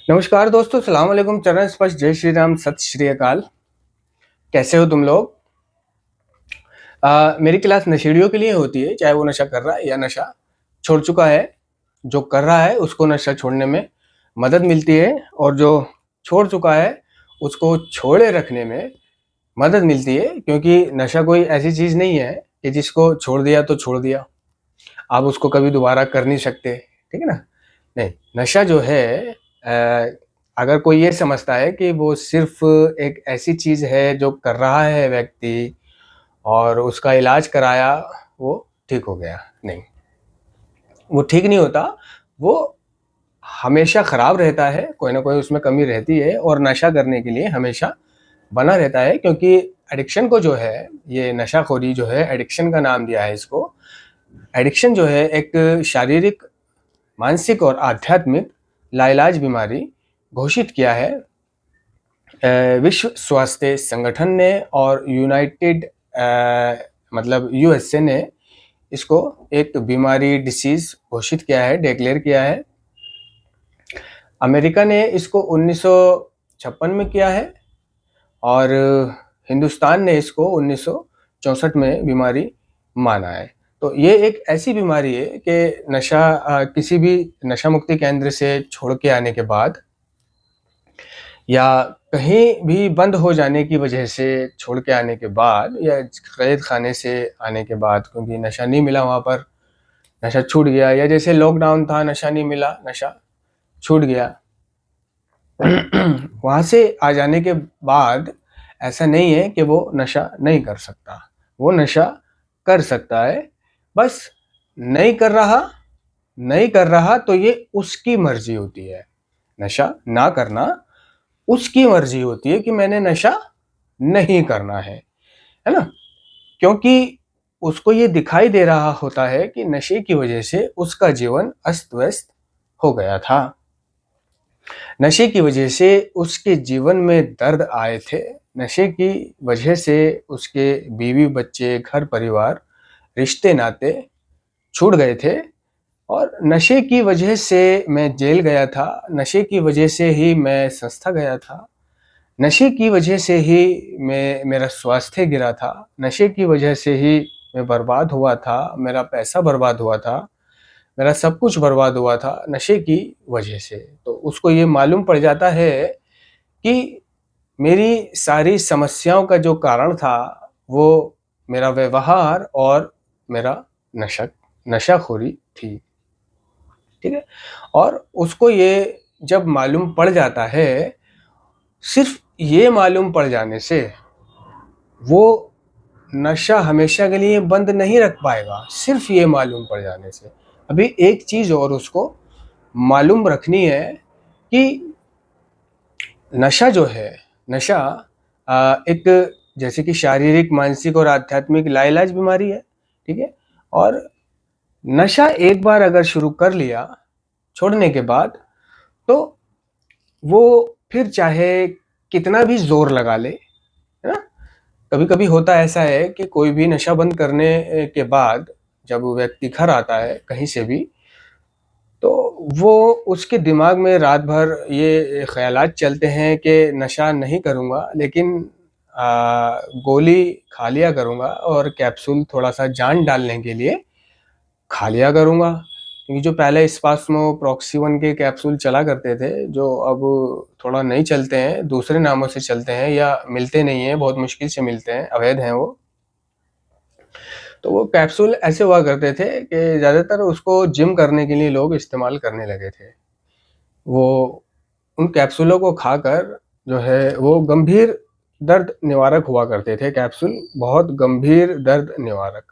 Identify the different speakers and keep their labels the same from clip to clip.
Speaker 1: नमस्कार दोस्तों, सलाम अलैकुम, चरण स्पर्श, जय श्री राम, सत श्री अकाल। कैसे हो तुम लोग? मेरी क्लास नशेड़ियों के लिए होती है, चाहे वो नशा कर रहा है या नशा छोड़ चुका है। जो कर रहा है उसको नशा छोड़ने में मदद मिलती है और जो छोड़ चुका है उसको छोड़े रखने में मदद मिलती है, क्योंकि नशा कोई ऐसी चीज़ नहीं है कि जिसको छोड़ दिया तो छोड़ दिया, आप उसको कभी दोबारा कर नहीं सकते, ठीक है ना? नहीं, नशा जो है अगर कोई ये समझता है कि वो सिर्फ़ एक ऐसी चीज़ है जो कर रहा है व्यक्ति और उसका इलाज कराया, वो ठीक हो गया, नहीं, वो ठीक नहीं होता, वो हमेशा ख़राब रहता है, कोई ना कोई उसमें कमी रहती है और नशा करने के लिए हमेशा बना रहता है, क्योंकि एडिक्शन को जो है, ये नशाखोरी जो है, एडिक्शन का नाम दिया है इसको। एडिक्शन जो है एक शारीरिक, मानसिक और आध्यात्मिक लाइलाज बीमारी घोषित किया है विश्व स्वास्थ्य संगठन ने और यूनाइटेड मतलब यूएसए ने इसको एक बीमारी, डिसीज घोषित किया है, डिक्लेयर किया है। अमेरिका ने इसको 1956 में किया है और हिंदुस्तान ने इसको 1964 में बीमारी माना है। तो ये एक ऐसी बीमारी है कि नशा किसी भी नशा मुक्ति केंद्र से छोड़ के आने के बाद या कहीं भी बंद हो जाने की वजह से छोड़ के आने के बाद या कैद खाने से आने के बाद, क्योंकि नशा नहीं मिला वहाँ पर, नशा छूट गया, या जैसे लॉकडाउन था, नशा नहीं मिला, नशा छूट गया वहाँ से आ जाने के बाद ऐसा नहीं है कि वो नशा नहीं कर सकता, वो नशा कर सकता है, बस नहीं कर रहा तो ये उसकी मर्जी होती है। नशा ना करना उसकी मर्जी होती है कि मैंने नशा नहीं करना है ना? क्योंकि उसको ये दिखाई दे रहा होता है कि नशे की वजह से उसका जीवन अस्त-व्यस्त हो गया था। नशे की वजह से उसके जीवन में दर्द आए थे। नशे की वजह से उसके बीवी, बच्चे, घर परिवार, रिश्ते नाते छूट गए थे और नशे की वजह से मैं जेल गया था, नशे की वजह से ही मैं संस्था गया था, नशे की वजह से ही मेरा स्वास्थ्य गिरा था, नशे की वजह से ही मैं बर्बाद हुआ था, मेरा पैसा बर्बाद हुआ था, मेरा सब कुछ बर्बाद हुआ था नशे की वजह से। तो उसको ये मालूम पड़ जाता है कि मेरी सारी समस्याओं का जो कारण था, वो मेरा व्यवहार और मेरा नशाखोरी थी, ठीक है? और उसको ये जब मालूम पड़ जाता है, सिर्फ़ ये मालूम पड़ जाने से वो नशा हमेशा के लिए बंद नहीं रख पाएगा, सिर्फ़ ये मालूम पड़ जाने से। अभी एक चीज़ और उसको मालूम रखनी है कि नशा जो है, नशा एक जैसे कि शारीरिक, मानसिक और आध्यात्मिक लाइलाज बीमारी है, ठीक है? और नशा एक बार अगर शुरू कर लिया, छोड़ने के बाद, तो वो फिर चाहे कितना भी ज़ोर लगा ले, है ना? कभी-कभी होता ऐसा है कि कोई भी नशा बंद करने के बाद जब वो व्यक्ति घर आता है कहीं से भी, तो वो उसके दिमाग में रात भर ये ख़यालात चलते हैं कि नशा नहीं करूँगा, लेकिन गोली खा लिया करूँगा और कैप्सूल थोड़ा-सा जान डालने के लिए खा लिया करूँगा। क्योंकि जो पहले स्पास्मोप्रॉक्सिवन के कैप्सूल चला करते थे, जो अब थोड़ा नहीं चलते हैं, दूसरे नामों से चलते हैं या मिलते नहीं हैं, बहुत मुश्किल से मिलते हैं, अवैध हैं वो। तो वो कैप्सूल ऐसे हुआ करते थे कि ज़्यादातर उसको जिम करने के लिए लोग इस्तेमाल करने लगे थे। वो उन कैप्सूलों को खाकर जो है वो गंभीर दर्द निवारक हुआ करते थे कैप्सूल, बहुत गंभीर दर्द निवारक।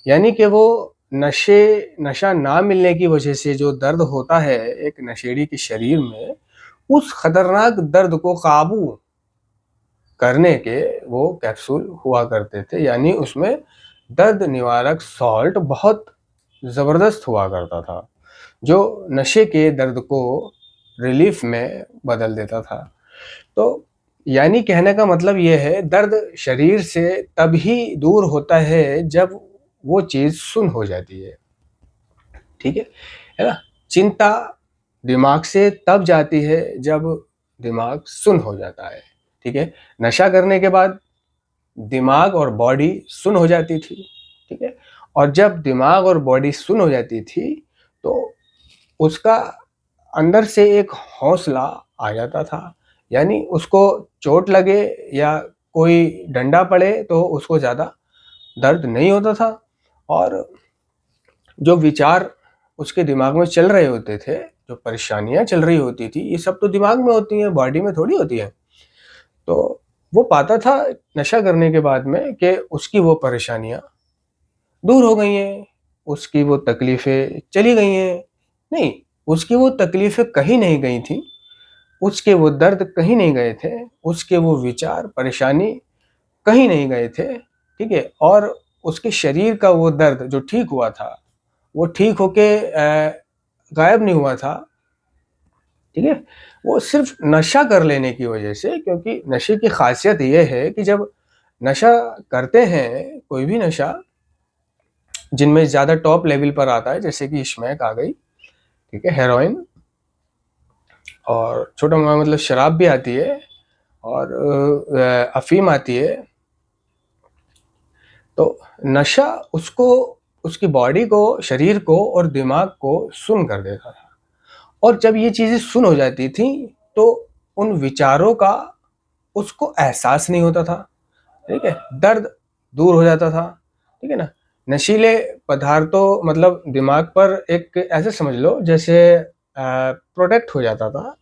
Speaker 1: यानी कि वो नशा ना मिलने की वजह से जो दर्द होता है एक नशेड़ी के शरीर में, उस खतरनाक दर्द को काबू करने के वो कैप्सूल हुआ करते थे। यानी उसमें दर्द निवारक सॉल्ट बहुत ज़बरदस्त हुआ करता था, जो नशे के दर्द को रिलीफ़ में बदल देता था। तो यानी कहने का मतलब ये है, दर्द शरीर से तभी दूर होता है जब वो चीज़ सुन्न हो जाती है, ठीक है ना? चिंता दिमाग से तब जाती है जब दिमाग सुन्न हो जाता है, ठीक है। नशा करने के बाद दिमाग और बॉडी सुन्न हो जाती थी, ठीक है। और जब दिमाग और बॉडी सुन्न हो जाती थी तो उसका अंदर से एक हौसला आ जाता था, यानी उसको चोट लगे या कोई डंडा पड़े तो उसको ज़्यादा दर्द नहीं होता था। और जो विचार उसके दिमाग में चल रहे होते थे, जो परेशानियां चल रही होती थी, ये सब तो दिमाग में होती हैं, बॉडी में थोड़ी होती है। तो वो पाता था नशा करने के बाद में कि उसकी वो परेशानियां दूर हो गई हैं, उसकी वो तकलीफ़ें चली गई हैं। नहीं, उसकी वो तकलीफ़ें कहीं नहीं गई थी, उसके वो दर्द कहीं नहीं गए थे, उसके वो विचार, परेशानी कहीं नहीं गए थे, ठीक है? और उसके शरीर का वो दर्द जो ठीक हुआ था, वो ठीक होके गायब नहीं हुआ था, ठीक है? वो सिर्फ़ नशा कर लेने की वजह से, क्योंकि नशे की ख़ासियत ये है कि जब नशा करते हैं, कोई भी नशा जिनमें ज़्यादा टॉप लेवल पर आता है, जैसे कि स्मैक आ गई, ठीक है, हेरोइन और छोटा-मोटा मतलब शराब भी आती है और अफ़ीम आती है। तो नशा उसको, उसकी बॉडी को, शरीर को और दिमाग को सुन्न कर देता था। और जब ये चीज़ें सुन्न हो जाती थीं, तो उन विचारों का उसको एहसास नहीं होता था, ठीक है? दर्द दूर हो जाता था, ठीक है ना? नशीले पदार्थों मतलब दिमाग पर एक ऐसे समझ लो जैसे प्रोटेक्ट हो जाता था।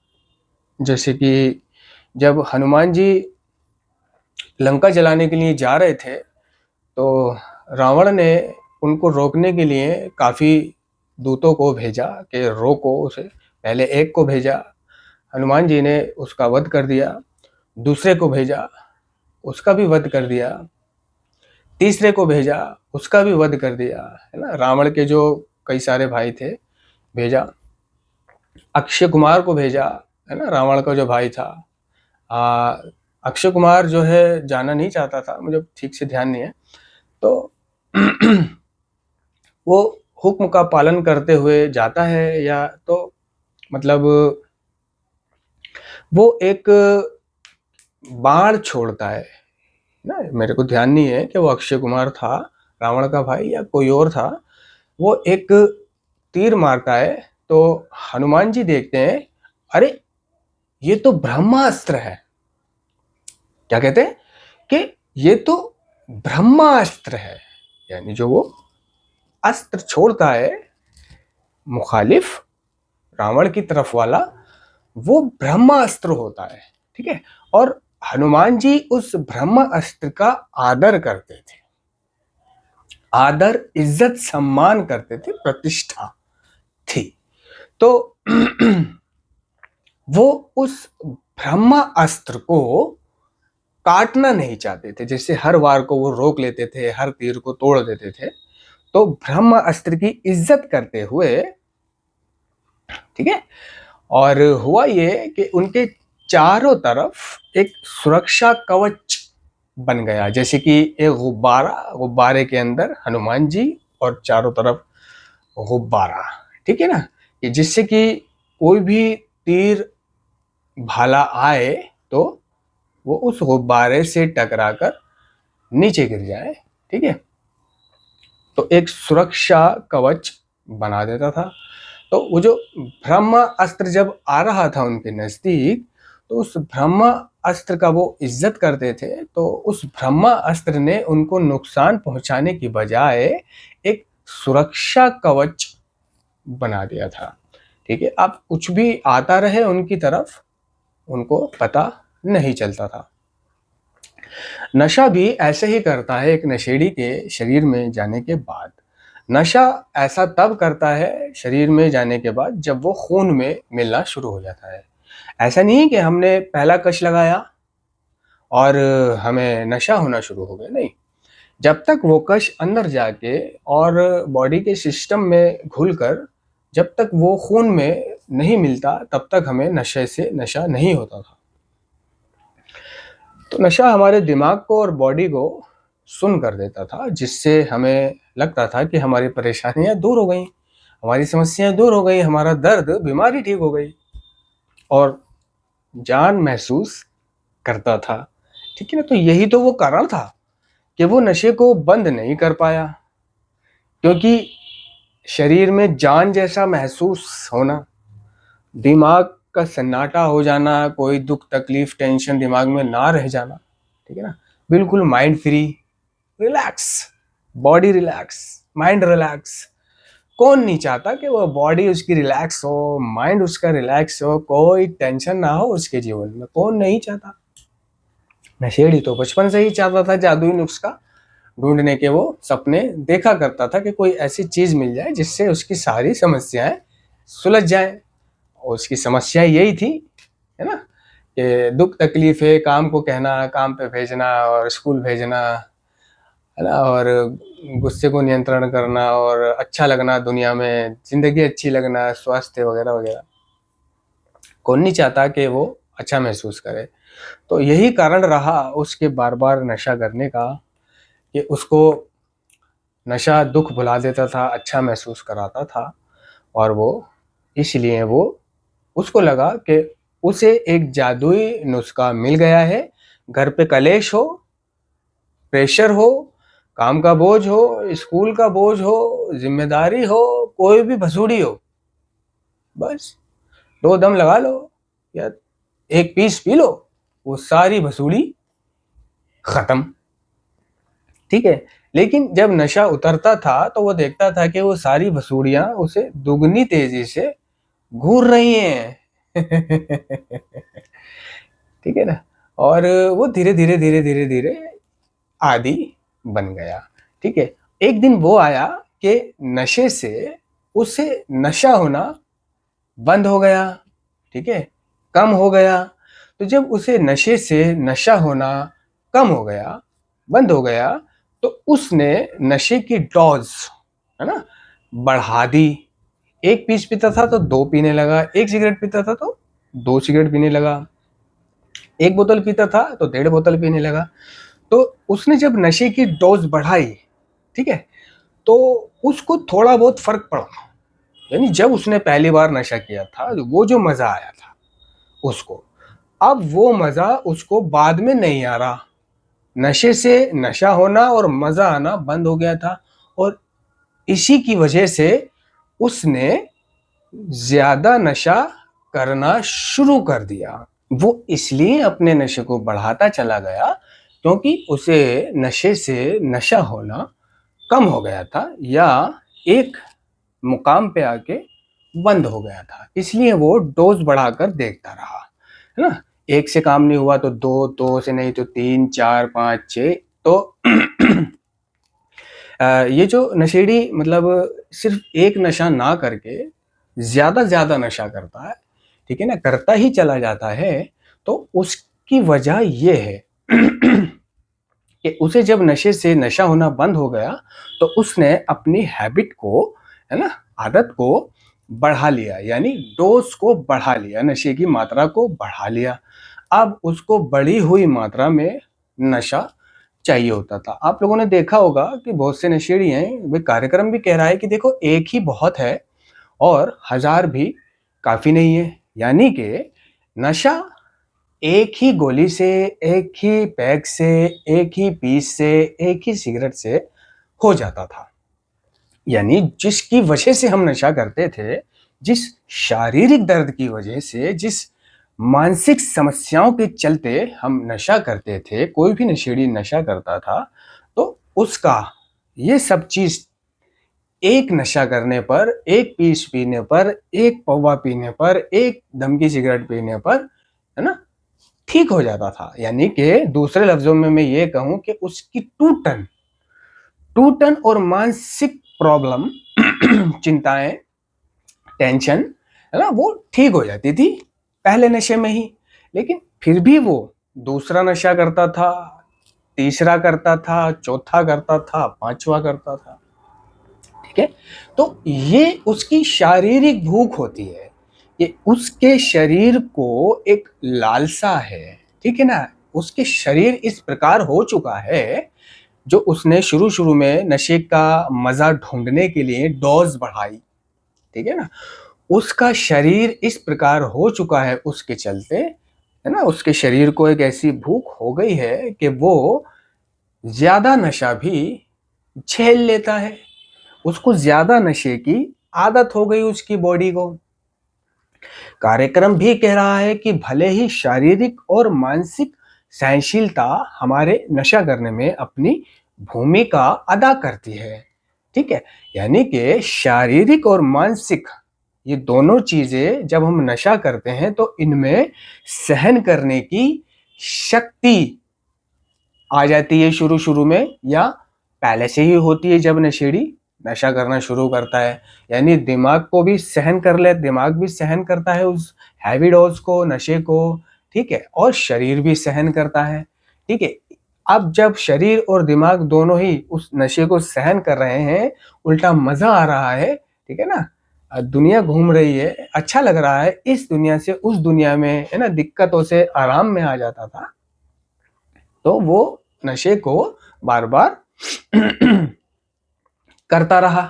Speaker 1: जैसे कि जब हनुमान जी लंका जलाने के लिए जा रहे थे, तो रावण ने उनको रोकने के लिए काफ़ी दूतों को भेजा कि रोको उसे। पहले एक को भेजा, हनुमान जी ने उसका वध कर दिया। दूसरे को भेजा, उसका भी वध कर दिया। तीसरे को भेजा, उसका भी वध कर दिया, है ना? रावण के जो कई सारे भाई थे, भेजा। अक्षय कुमार को भेजा, है ना? रावण का जो भाई था। अक्षय कुमार जो है जाना नहीं चाहता था, मुझे ठीक से ध्यान नहीं है। तो वो हुक्म का पालन करते हुए जाता है, या तो मतलब वो एक बाण छोड़ता है ना, मेरे को ध्यान नहीं है कि वो अक्षय कुमार था, रावण का भाई, या कोई और था। वो एक तीर मारता है तो हनुमान जी देखते हैं, अरे ये तो ब्रह्मास्त्र है। क्या कहते हैं कि ये तो ब्रह्मास्त्र है, यानी जो वो अस्त्र छोड़ता है मुखालिफ, रावण की तरफ वाला, वो ब्रह्मास्त्र होता है, ठीक है। और हनुमान जी उस ब्रह्मास्त्र का आदर करते थे, आदर, इज्जत, सम्मान करते थे, प्रतिष्ठा थी। तो वो उस ब्रह्मास्त्र को काटना नहीं चाहते थे। जैसे हर वार को वो रोक लेते थे, हर तीर को तोड़ देते थे, तो ब्रह्मास्त्र की इज्जत करते हुए, ठीक है। और हुआ ये कि उनके चारों तरफ एक सुरक्षा कवच बन गया, जैसे कि एक गुब्बारा, गुब्बारे के अंदर हनुमान जी और चारों तरफ गुब्बारा, ठीक है ना, कि जिससे कि कोई भी तीर भाला आए तो वो उस गुब्बारे से टकराकर नीचे गिर जाए, ठीक है। तो एक सुरक्षा कवच बना देता था। तो वो जो ब्रह्मास्त्र जब आ रहा था उनके नजदीक, तो उस ब्रह्मास्त्र का वो इज्जत करते थे, तो उस ब्रह्मास्त्र ने उनको नुकसान पहुंचाने की बजाय एक सुरक्षा कवच बना दिया था, ठीक है। अब कुछ भी आता रहे उनकी तरफ, उनको पता नहीं चलता था। नशा भी ऐसे ही करता है एक नशेड़ी के शरीर में जाने के बाद। नशा ऐसा तब करता है शरीर में जाने के बाद जब वो खून में मिलना शुरू हो जाता है। ऐसा नहीं कि हमने पहला कश लगाया और हमें नशा होना शुरू हो गया, नहीं। जब तक वो कश अंदर जाके और बॉडी के सिस्टम में घुलकर जब तक वो खून में नहीं मिलता, तब तक हमें नशे से नशा नहीं होता था। तो नशा हमारे दिमाग को और बॉडी को सुन्न कर देता था, जिससे हमें लगता था कि हमारी परेशानियां दूर हो गई, हमारी समस्याएं दूर हो गई, हमारा दर्द, बीमारी ठीक हो गई और जान महसूस करता था। ठीक है ना? तो यही तो वो कारण था कि वो नशे को बंद नहीं कर पाया, क्योंकि शरीर में जान जैसा महसूस होना, दिमाग का सन्नाटा हो जाना, कोई दुख तकलीफ टेंशन दिमाग में ना रह जाना, ठीक है ना, बिल्कुल mind free, relax, body relax, mind relax. कौन नहीं चाहता कि वो बॉडी उसकी रिलैक्स हो, माइंड उसका रिलैक्स हो, कोई टेंशन ना हो उसके जीवन में, कौन नहीं चाहता। नशेड़ी तो बचपन से ही चाहता था जादुई नुस्खा ढूंढने के, वो सपने देखा करता था कि कोई ऐसी चीज मिल जाए जिससे उसकी सारी समस्याएं सुलझ जाएं। और उसकी समस्या यही थी, है ना, कि दुख तकलीफ है, काम को कहना, काम पे भेजना और स्कूल भेजना, है ना, और गुस्से को नियंत्रण करना और अच्छा लगना, दुनिया में जिंदगी अच्छी लगना, स्वास्थ्य वगैरह वगैरह। कौन नहीं चाहता कि वो अच्छा महसूस करे। तो यही कारण रहा उसके बार बार नशा करने का, कि उसको नशा दुख भुला देता था, अच्छा महसूस कराता था। और वो इसलिए वो उसको लगा कि उसे एक जादुई नुस्खा मिल गया है। घर पे कलेश हो, प्रेशर हो, काम का बोझ हो, स्कूल का बोझ हो, जिम्मेदारी हो, कोई भी भसूड़ी हो, बस 2 दम लगा लो या एक पीस पी लो, वो सारी भसूड़ी खत्म। ठीक है। लेकिन जब नशा उतरता था तो वो देखता था कि वो सारी भसूड़ियां उसे दुगनी तेजी से घूर रही हैं। ठीक है ना। और वो धीरे धीरे धीरे धीरे धीरे आदी बन गया। ठीक है। एक दिन वो आया कि नशे से उसे नशा होना बंद हो गया। ठीक है, कम हो गया। तो जब उसे नशे से नशा होना कम हो गया, बंद हो गया, तो उसने नशे की डोज, है ना, बढ़ा दी। 1 पीस पीता था तो 2 पीने लगा, 1 सिगरेट पीता था तो 2 सिगरेट पीने लगा, 1 बोतल पीता था तो 1.5 बोतल पीने लगा। तो उसने जब नशे की डोज बढ़ाई, ठीक है, तो उसको थोड़ा बहुत फर्क पड़ा। यानी जब उसने पहली बार नशा किया था, वो जो मजा आया था उसको, अब वो मजा उसको बाद में नहीं आ रहा। नशे से नशा होना और मजा आना बंद हो गया था। और इसी की वजह से उसने ज्यादा नशा करना शुरू कर दिया। वो इसलिए अपने नशे को बढ़ाता चला गया क्योंकि उसे नशे से नशा होना कम हो गया था, या एक मुकाम पे आके बंद हो गया था। इसलिए वो डोज बढ़ाकर देखता रहा, है ना। 1 से काम नहीं हुआ तो 2, 2 से नहीं तो 3, 4, 5, 6। तो ये जो नशेड़ी मतलब सिर्फ एक नशा ना करके ज्यादा नशा करता है, ठीक है ना, करता ही चला जाता है, तो उसकी वजह ये है कि उसे जब नशे से नशा होना बंद हो गया तो उसने अपनी हैबिट को, है ना, आदत को बढ़ा लिया, यानी डोज को बढ़ा लिया, नशे की मात्रा को बढ़ा लिया। अब उसको बढ़ी हुई मात्रा में नशा चाहिए होता था। आप लोगों ने देखा होगा कि बहुत से नशेड़ी हैं, वे कार्यक्रम भी कह रहा है कि देखो एक ही बहुत है और 1000 भी काफी नहीं है। यानी कि नशा एक ही गोली से, एक ही पैक से, एक ही पीस से, एक ही सिगरेट से हो जाता था। यानी जिसकी वजह से हम नशा करते थे, जिस शारीरिक दर्द की वजह से, जिस मानसिक समस्याओं के चलते हम नशा करते थे, कोई भी नशेड़ी नशा करता था, तो उसका ये सब चीज एक नशा करने पर, एक पीस पीने पर, एक पौवा पीने पर, एक दम की सिगरेट पीने पर, है ना, ठीक हो जाता था। यानी कि दूसरे लफ्जों में मैं ये कहूं कि उसकी टूटन और मानसिक प्रॉब्लम चिंताएं, टेंशन, है ना, वो ठीक हो जाती थी पहले नशे में ही। लेकिन फिर भी वो दूसरा नशा करता था, तीसरा करता था, चौथा करता था, पांचवा करता था। ठीक है। तो ये उसकी शारीरिक भूख होती है, ये उसके शरीर को एक लालसा है। ठीक है ना। उसके शरीर इस प्रकार हो चुका है, जो उसने शुरू शुरू में नशे का मजा ढूंढने के लिए डोज बढ़ाई, ठीक है ना। उसका शरीर इस प्रकार हो चुका है उसके चलते, है ना, उसके शरीर को एक ऐसी भूख हो गई है कि वो ज्यादा नशा भी झेल लेता है। उसको ज्यादा नशे की आदत हो गई उसकी बॉडी को। कार्यक्रम भी कह रहा है कि भले ही शारीरिक और मानसिक सहनशीलता हमारे नशा करने में अपनी भूमिका अदा करती है, ठीक है। यानी कि शारीरिक और मानसिक ये दोनों चीजें जब हम नशा करते हैं तो इनमें सहन करने की शक्ति आ जाती है शुरू शुरू में, या पहले से ही होती है जब नशेड़ी नशा करना शुरू करता है। यानी दिमाग को भी सहन कर ले, दिमाग भी सहन करता है उस हैवी डोज को, नशे को, ठीक है, और शरीर भी सहन करता है, ठीक है। अब जब शरीर और दिमाग दोनों ही उस नशे को सहन कर रहे हैं, उल्टा मजा आ रहा है, ठीक है ना, दुनिया घूम रही है, अच्छा लग रहा है, इस दुनिया से उस दुनिया में, है ना, दिक्कतों से आराम में आ जाता था, तो वो नशे को बार बार करता रहा,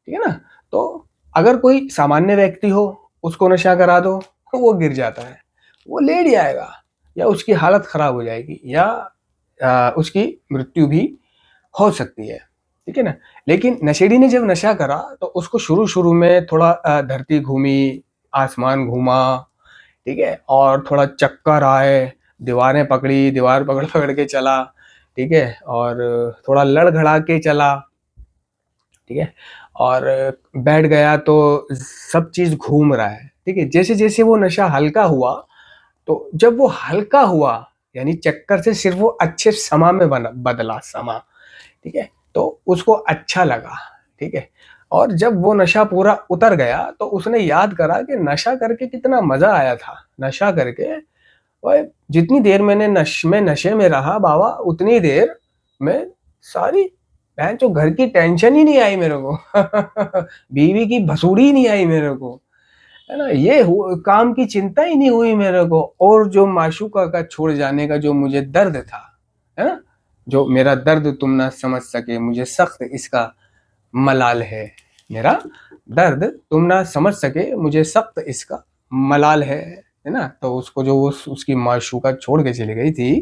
Speaker 1: ठीक है ना। तो अगर कोई सामान्य व्यक्ति हो, उसको नशा करा दो तो वो गिर जाता है, वो लेट जाएगा, या उसकी हालत खराब हो जाएगी, या उसकी मृत्यु भी हो सकती है, ठीक है ना। लेकिन नशेड़ी ने जब नशा करा तो उसको शुरू शुरू में थोड़ा धरती घूमी, आसमान घूमा, ठीक है, और थोड़ा चक्कर आए, दीवारें पकड़ी, दीवार पकड़ पकड़ के चला, ठीक है, और थोड़ा लड़खड़ा के चला, ठीक है, और बैठ गया तो सब चीज घूम रहा है, ठीक है। जैसे जैसे वो नशा हल्का हुआ, तो जब वो हल्का हुआ, यानी चक्कर से सिर्फ वो अच्छे समा में बदला समा, ठीक है, तो उसको अच्छा लगा, ठीक है। और जब वो नशा पूरा उतर गया तो उसने याद करा कि नशा करके कितना मजा आया था, नशा करके ओए जितनी देर मैंने नशे में रहा बाबा, उतनी देर में सारी बहन जो घर की टेंशन ही नहीं आई मेरे को बीवी की भसूड़ी ही नहीं आई मेरे को, है ना, ये काम की चिंता ही नहीं हुई मेरे को, और जो माशूका का छोड़ जाने का जो मुझे दर्द था, है ना, जो मेरा दर्द तुम ना समझ सके, मुझे सख्त इसका मलाल मेरा दर्द तुम ना समझ सके, मुझे सख्त इसका मलाल है ना। तो उसको जो उसकी माशूका छोड़ के चली गई थी,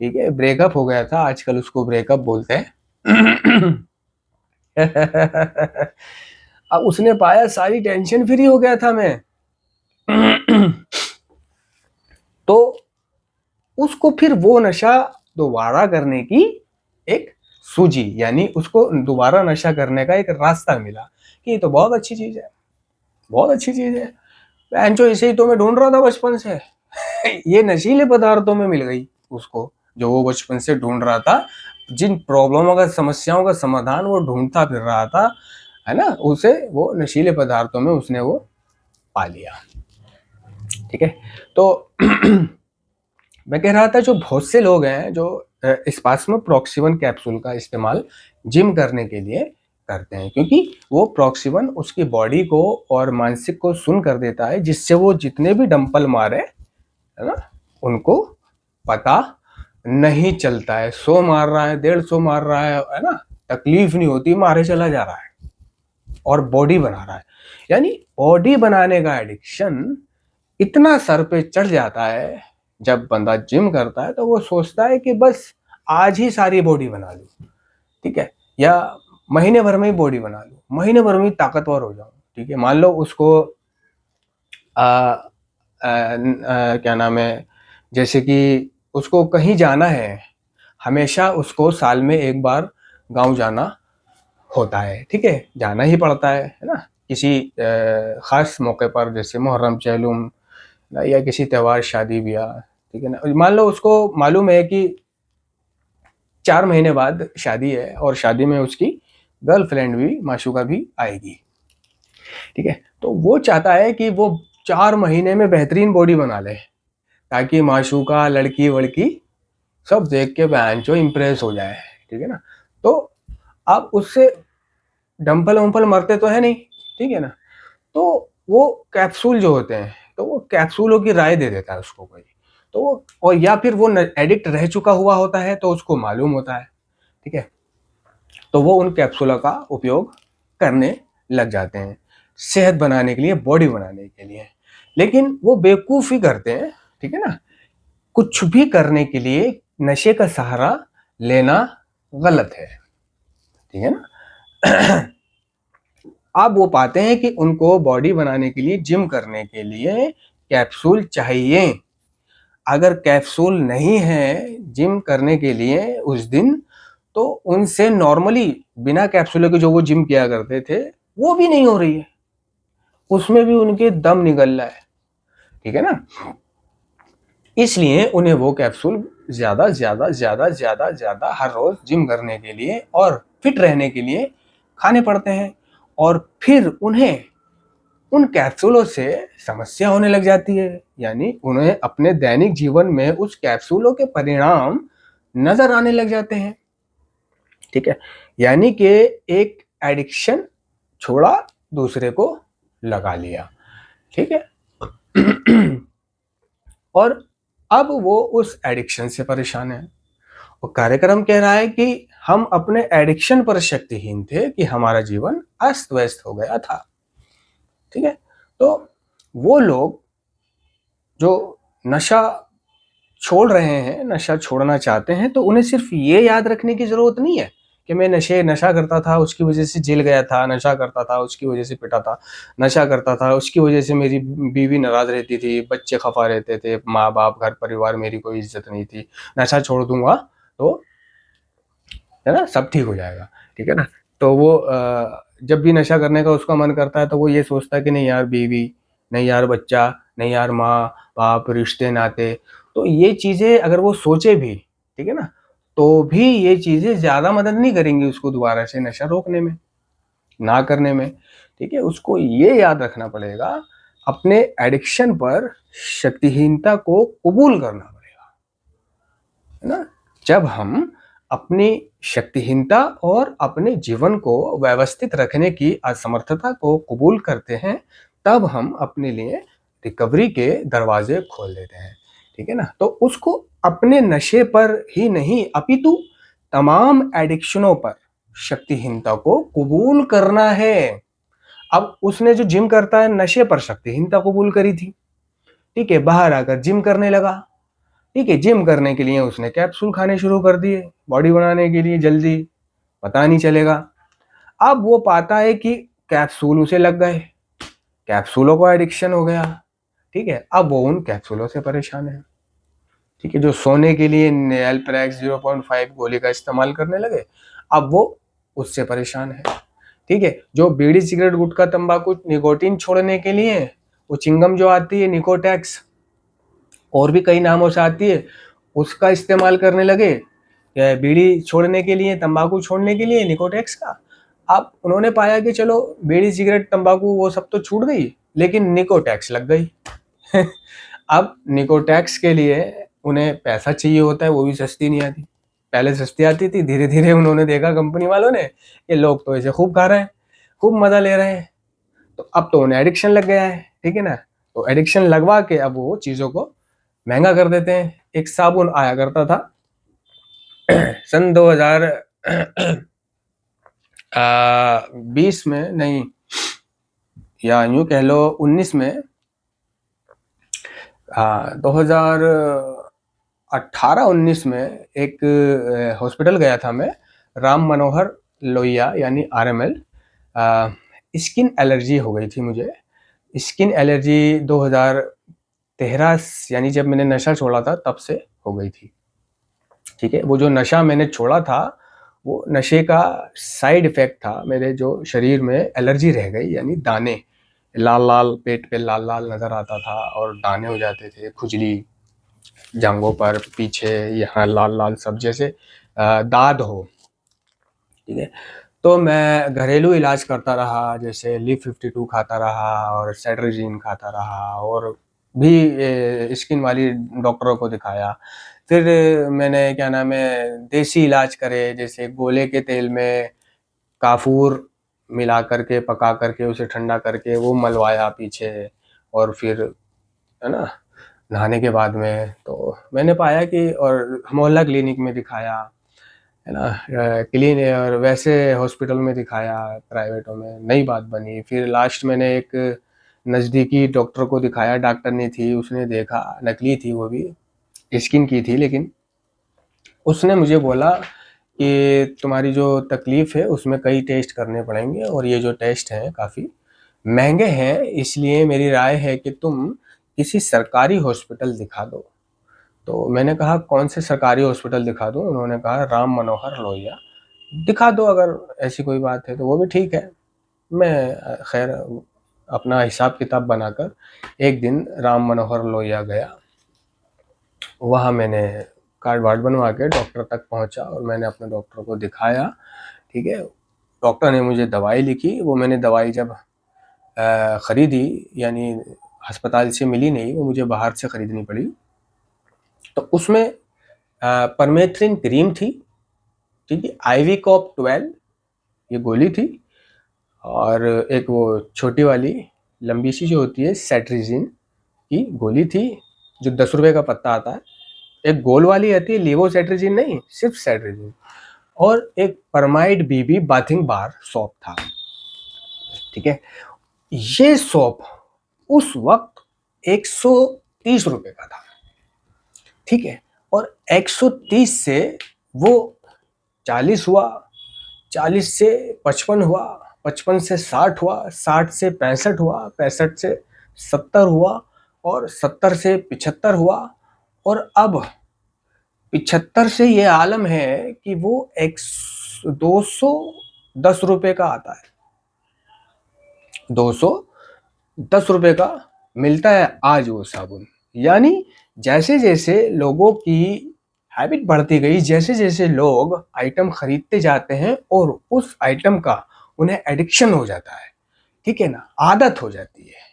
Speaker 1: ठीक है, ब्रेकअप हो गया था, आजकल उसको ब्रेकअप बोलते हैं अब उसने पाया सारी टेंशन फ्री हो गया था मैं तो उसको फिर वो नशा दोबारा करने की एक सूझी, यानी उसको दोबारा नशा करने का एक रास्ता मिला कि ये तो बहुत अच्छी चीज है, बहुत अच्छी चीज है, पैंचो इसे ही तो मैं ढूंढ रहा था बचपन से ये नशीले पदार्थों में मिल गई उसको, जो वो बचपन से ढूंढ रहा था, जिन प्रॉब्लमों का, समस्याओं का समाधान वो ढूंढता फिर रहा था, है ना, उसे वो नशीले पदार्थों में उसने वो पा लिया, ठीक है। तो मैं कह रहा था जो बहुत से लोग हैं जो स्पास्मोप्रॉक्सिवन कैप्सूल का इस्तेमाल जिम करने के लिए करते हैं, क्योंकि वो प्रॉक्सिवन उसकी बॉडी को और मानसिक को सुन कर देता है, जिससे वो जितने भी डंपल मारे, है ना, उनको पता नहीं चलता है, 100 मार रहा है, 150 मार रहा है ना, तकलीफ नहीं होती, मारे चला जा रहा है और बॉडी बना रहा है। यानी बॉडी बनाने का एडिक्शन इतना सर पे चढ़ जाता है जब बंदा जिम करता है, तो वो सोचता है कि बस आज ही सारी बॉडी बना लूं, ठीक है, या महीने भर में ही बॉडी बना लूं, महीने भर में ही ताकतवर हो जाऊं, ठीक है। मान लो उसको क्या नाम है, जैसे कि उसको कहीं जाना है, हमेशा उसको साल में एक बार गांव जाना होता है, ठीक है, जाना ही पड़ता है ना, किसी खास मौके पर, जैसे मुहर्रम, चहलुम, या किसी त्योहार, शादी ब्याह, ठीक है ना। मान लो उसको मालूम है कि 4 महीने बाद शादी है और शादी में उसकी गर्लफ्रेंड भी, माशूका भी आएगी, ठीक है। तो वो चाहता है कि वो 4 महीने में बेहतरीन बॉडी बना ले, ताकि माशूका, लड़की वड़की सब देख के बहनचो इम्प्रेस हो जाए, ठीक है ना। तो अब उससे डंपल वंपल मरते तो है नहीं, ठीक है ना। तो वो कैप्सूल जो होते हैं, तो वो कैप्सूलों की राय दे देता है उसको कोई, तो वो, और या फिर वो एडिक्ट रह चुका हुआ होता है तो उसको मालूम होता है, ठीक है, तो वो उन कैप्सूलों का उपयोग करने लग जाते हैं। सेहत बनाने के लिए, बॉडी बनाने के लिए। लेकिन वो बेवकूफ़ी करते हैं, ठीक है ना? कुछ भी करने के लिए नशे का सहारा लेना गलत है, ठीक है ना? अब वो पाते हैं कि उनको बॉडी बनाने के लिए, जिम करने के लिए कैप्सूल चाहिए। अगर कैप्सूल नहीं है जिम करने के लिए उस दिन, तो उनसे नॉर्मली बिना कैप्सूलों के जो वो जिम किया करते थे, वो भी नहीं हो रही है। उसमें भी उनके दम निकल रहा है, ठीक है ना? इसलिए उन्हें वो कैप्सूल ज़्यादा हर रोज़ जिम करने के लिए और फिट रहने के लिए खाने पड़ते हैं। और फिर उन्हें उन कैप्सूलों से समस्या होने लग जाती है, यानी उन्हें अपने दैनिक जीवन में उस कैप्सूलों के परिणाम नजर आने लग जाते हैं, ठीक है? यानी कि एक एडिक्शन छोड़ा, दूसरे को लगा लिया, ठीक है? और अब वो उस एडिक्शन से परेशान है। और कार्यक्रम कह रहा है कि हम अपने एडिक्शन पर शक्तिहीन थे, कि हमारा जीवन अस्त व्यस्त हो गया था, ठीक है? तो वो लोग जो नशा छोड़ रहे हैं, नशा छोड़ना चाहते हैं, तो उन्हें सिर्फ ये याद रखने की जरूरत नहीं है कि मैं नशा करता था, उसकी वजह से जेल गया था, नशा करता था उसकी वजह से पिटा था, नशा करता था उसकी वजह से मेरी बीवी नाराज रहती थी, बच्चे खफा रहते थे, माँ बाप, घर परिवार, मेरी कोई इज्जत नहीं थी। नशा छोड़ दूंगा तो, है ना, सब ठीक हो जाएगा, ठीक है ना? तो वो जब भी नशा करने का उसका मन करता है, तो वो ये सोचता है कि नहीं यार बीवी, नहीं यार बच्चा, नहीं यार माँ बाप, रिश्ते नाते। तो ये चीज़ें अगर वो सोचे भी, ठीक है ना, तो भी ये चीज़ें ज़्यादा मदद नहीं करेंगी उसको दोबारा से नशा रोकने में, ना करने में, ठीक है? उसको ये याद रखना पड़ेगा, अपने एडिक्शन पर शक्तिहीनता को कबूल करना पड़ेगा, है ना? जब हम अपनी शक्तिहीनता और अपने जीवन को व्यवस्थित रखने की असमर्थता को कबूल करते हैं, तब हम अपने लिए रिकवरी के दरवाजे खोल देते हैं, ठीक है ना? तो उसको अपने नशे पर ही नहीं, अपितु तमाम एडिक्शनों पर शक्तिहीनता को कबूल करना है। अब उसने जो जिम करता है, नशे पर शक्तिहीनता कबूल करी थी, ठीक है? बाहर आकर जिम करने लगा, ठीक है? जिम करने के लिए उसने कैप्सूल खाने शुरू कर दिए, बॉडी बनाने के लिए, जल्दी पता नहीं चलेगा। अब वो पाता है कि कैप्सूल उसे लग गए, कैप्सूलों को एडिक्शन हो गया, ठीक है? अब वो उन कैप्सूलों से परेशान है, ठीक है? जो सोने के लिए एल्प्रेक्स 0.5 गोली का इस्तेमाल करने लगे, अब वो उससे परेशान है, ठीक है? जो बीड़ी, सिगरेट, गुटखा, तंबाकू, निकोटीन छोड़ने के लिए वो चिंगम जो आती है निकोटेक्स, और भी कई नामों से आती है, उसका इस्तेमाल करने लगे। बीड़ी छोड़ने के लिए, तंबाकू छोड़ने के लिए निकोटेक्स का। अब उन्होंने पाया कि चलो बीड़ी, सिगरेट, तंबाकू वो सब तो छूट गई, लेकिन निकोटेक्स लग गई। अब निकोटेक्स के लिए उन्हें पैसा चाहिए होता है, वो भी सस्ती नहीं आती। पहले सस्ती आती थी, धीरे धीरे उन्होंने देखा कंपनी वालों ने कि लोग तो ऐसे खूब खा रहे हैं, खूब मजा ले रहे हैं, तो अब तो उन्हें एडिक्शन लग गया है, ठीक है ना? तो एडिक्शन लगवा के अब वो चीज़ों को महंगा कर देते हैं। एक साबुन आया करता था सन 2020 में, नहीं, या यूँ कह लो 19 में, 2018-19 में एक हॉस्पिटल गया था मैं, राम मनोहर लोहिया यानी RML। स्किन एलर्जी हो गई थी मुझे। स्किन एलर्जी 2013 यानी जब मैंने नशा छोड़ा था तब से हो गई थी, ठीक है? वो जो नशा मैंने छोड़ा था, वो नशे का साइड इफेक्ट था, मेरे जो शरीर में एलर्जी रह गई, यानी दाने, लाल लाल, पेट पे लाल लाल नज़र आता था और दाने हो जाते थे, खुजली जांघों पर, पीछे, यहाँ लाल लाल सब, जैसे दाद हो, ठीक है? तो मैं घरेलू इलाज करता रहा, जैसे लिव 52 खाता रहा और सेट्रिजिन खाता रहा, और भी स्किन वाली डॉक्टरों को दिखाया। फिर मैंने क्या नाम है, देसी इलाज करे, जैसे गोले के तेल में काफूर मिला करके, पका करके, उसे ठंडा करके वो मलवाया पीछे, और फिर, है ना, नहाने के बाद में। तो मैंने पाया कि, और मोहल्ला क्लिनिक में दिखाया, है ना। क्लीन और वैसे हॉस्पिटल में दिखाया, प्राइवेटों में नहीं बात बनी। फिर लास्ट मैंने एक नज़दीकी डॉक्टर को दिखाया, डॉक्टरनी थी, उसने देखा, नकली थी वो भी, स्किन की थी, लेकिन उसने मुझे बोला कि तुम्हारी जो तकलीफ़ है उसमें कई टेस्ट करने पड़ेंगे और ये जो टेस्ट हैं काफ़ी महंगे हैं, इसलिए मेरी राय है कि तुम किसी सरकारी हॉस्पिटल दिखा दो। तो मैंने कहा कौन से सरकारी हॉस्पिटल दिखा दूँ? उन्होंने कहा राम मनोहर लोहिया दिखा दो, अगर ऐसी कोई बात है तो वो भी ठीक है। मैं खैर अपना हिसाब किताब बनाकर एक दिन राम मनोहर लोहिया गया। वहाँ मैंने कार्ड वार्ड बनवा के डॉक्टर तक पहुँचा और मैंने अपने डॉक्टर को दिखाया, ठीक है। डॉक्टर ने मुझे दवाई लिखी, वो मैंने दवाई जब ख़रीदी, यानी अस्पताल से मिली नहीं, वो मुझे बाहर से ख़रीदनी पड़ी। तो उसमें परमेथ्रिन क्रीम थी, ठीक है, आइविकॉप 12 ये गोली थी, और एक वो छोटी वाली लंबी सी जो होती है सेट्रिजिन की गोली थी, जो 10 रुपये का पत्ता आता है। एक गोल वाली आती है लेवोसेट्रिजिन नहीं, सिर्फ सेट्रिजिन। और एक परमाइड बीबी बाथिंग बार सॉप था, ठीक है। ये सॉप उस वक्त 130 रुपये का था, ठीक है। और 130 से वो 40 हुआ, 40 से 55 हुआ, 55 से 60 हुआ, 60 से 65 हुआ, 65 से 70 हुआ, और 70 से 75 हुआ, और अब 75 से ये आलम है कि वो 210 रुपये का आता है। 210 रुपये का मिलता है आज वो साबुन। यानी जैसे जैसे लोगों की हैबिट बढ़ती गई, जैसे जैसे लोग आइटम खरीदते जाते हैं और उस आइटम का उन्हें एडिक्शन हो जाता है, ठीक है ना, आदत हो जाती है।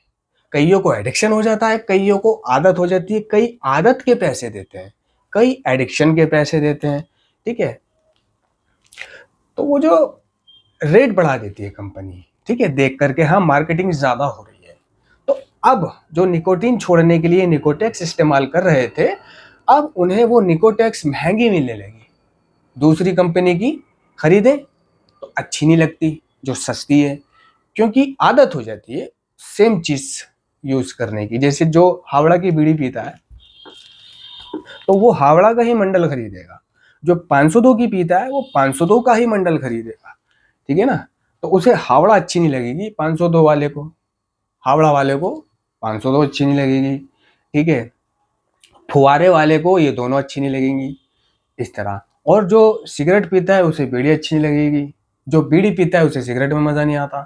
Speaker 1: कईयों को एडिक्शन हो जाता है, कईयों को आदत हो जाती है। कई आदत के पैसे देते हैं, कई एडिक्शन के पैसे देते हैं, ठीक है। तो वो जो रेट बढ़ा देती है कंपनी, ठीक है, देख करके हाँ मार्केटिंग ज़्यादा हो रही है। तो अब जो निकोटीन छोड़ने के लिए निकोटेक्स इस्तेमाल कर रहे थे, अब उन्हें वो निकोटेक्स महंगी मिलने लगी। दूसरी कंपनी की खरीदें तो अच्छी नहीं लगती जो सस्ती है, क्योंकि आदत हो जाती है सेम चीज़ यूज़ करने की। जैसे जो हावड़ा की बीड़ी पीता है तो वो हावड़ा का ही मंडल खरीदेगा, जो 502 की पीता है वो 502 का ही मंडल खरीदेगा, ठीक है ना। तो उसे हावड़ा अच्छी नहीं लगेगी 502 वाले को, हावड़ा वाले को 502 अच्छी नहीं लगेगी, ठीक है। फुवारे वाले को ये दोनों अच्छी नहीं लगेंगी, इस तरह। और जो सिगरेट पीता है उसे बीड़ी अच्छी नहीं लगेगी, जो बीड़ी पीता है उसे सिगरेट में मज़ा नहीं आता।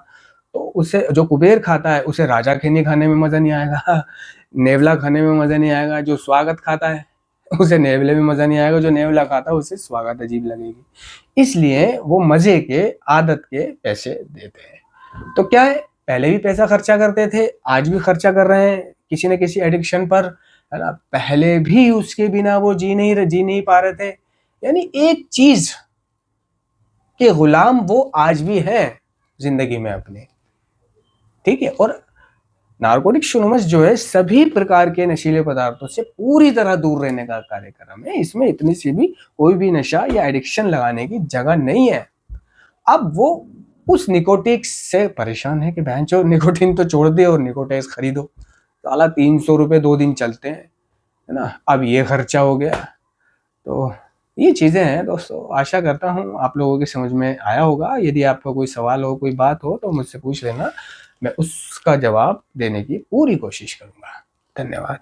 Speaker 1: तो उसे जो कुबेर खाता है उसे राजा खैनी खाने में मज़ा नहीं आएगा, नेवला खाने में मज़ा नहीं आएगा। जो स्वागत खाता है उसे नेवले में मज़ा नहीं आएगा, जो नेवला खाता है उसे स्वागत अजीब लगेगी। इसलिए वो मज़े के, आदत के पैसे देते हैं। तो क्या है, पहले भी पैसा खर्चा करते थे, आज भी खर्चा कर रहे हैं किसी न किसी एडिक्शन पर, है ना। पहले भी उसके बिना वो जी नहीं पा रहे थे। यानी एक चीज के गुलाम वो आज भी है जिंदगी में अपने, ठीक है। और नारकोटिक्स एनोनिमस जो है सभी प्रकार के नशीले पदार्थों से पूरी तरह दूर रहने का कार्यक्रम है। इसमें इतनी सी भी कोई भी नशा या एडिक्शन लगाने की जगह नहीं है। अब वो उस निकोटिक्स से परेशान है कि बहनचोद निकोटिन तो छोड़ दे और निकोटेक्स खरीदो, साला 300 रुपये 2 दिन चलते हैं, है ना। अब ये खर्चा हो गया। तो ये चीज़ें हैं दोस्तों। आशा करता हूँ आप लोगों के समझ में आया होगा। यदि आपका कोई सवाल हो, कोई बात हो तो मुझसे पूछ लेना, मैं उसका जवाब देने की पूरी कोशिश करूँगा। धन्यवाद।